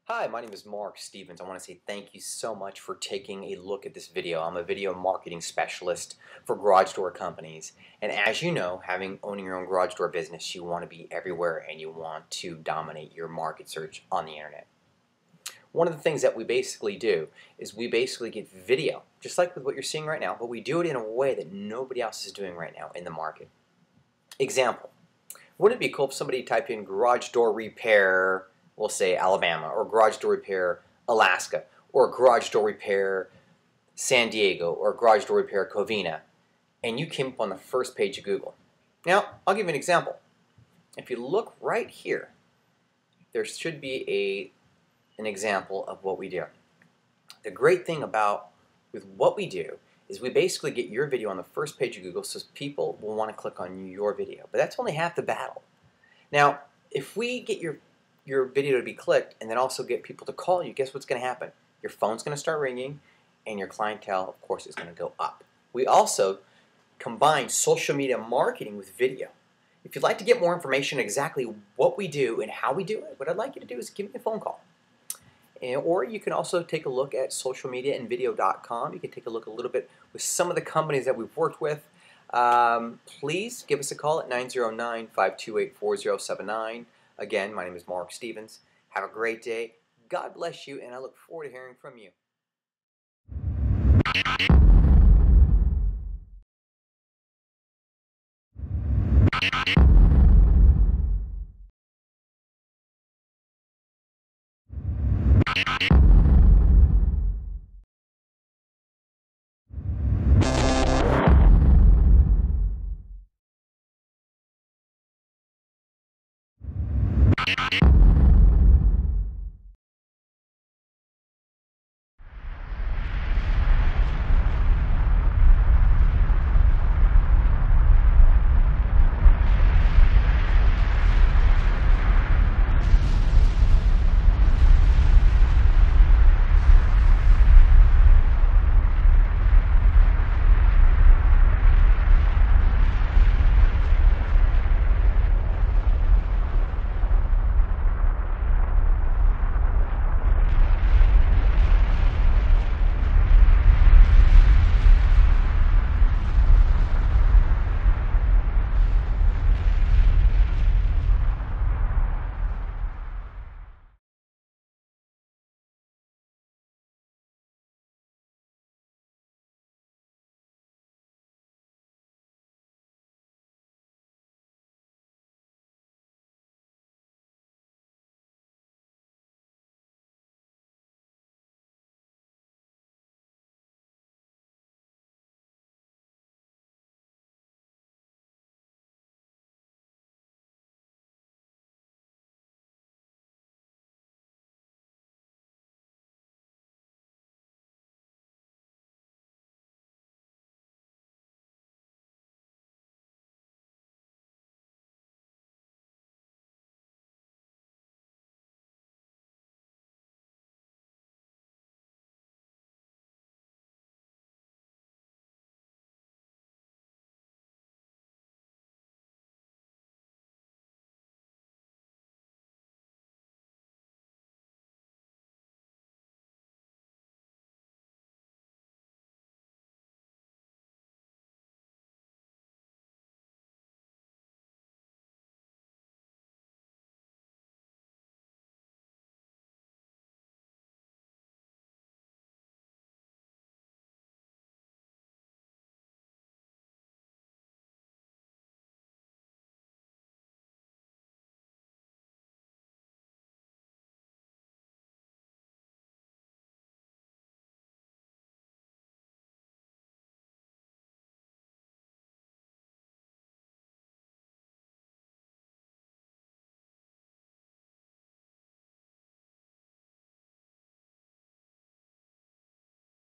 Hi, my name is Mark Stevens. I want to say thank you so much for taking a look at this video. I'm a video marketing specialist for garage door companies. And as you know, owning your own garage door business, you want to be everywhere and you want to dominate your market search on the internet. One of the things that we basically do is we basically get video, just like with what you're seeing right now, but we do it in a way that nobody else is doing right now in the market. Example, wouldn't it be cool if somebody typed in garage door repair, we'll say Alabama, or garage door repair Alaska, or garage door repair San Diego, or garage door repair Covina, and you came up on the first page of Google. Now, I'll give you an example. If you look right here, there should be an example of what we do. The great thing with what we do is we basically get your video on the first page of Google so people will want to click on your video. But that's only half the battle. Now, if we get your video to be clicked and then also get people to call you, guess what's going to happen? Your phone's going to start ringing and your clientele, of course, is going to go up. We also combine social media marketing with video. If you'd like to get more information on exactly what we do and how we do it, what I'd like you to do is give me a phone call. Or you can also take a look at socialmediaandvideo.com. You can take a look a little bit with some of the companies that we've worked with. Please give us a call at 909-528-4079. Again, my name is Mark Stevens. Have a great day. God bless you, and I look forward to hearing from you.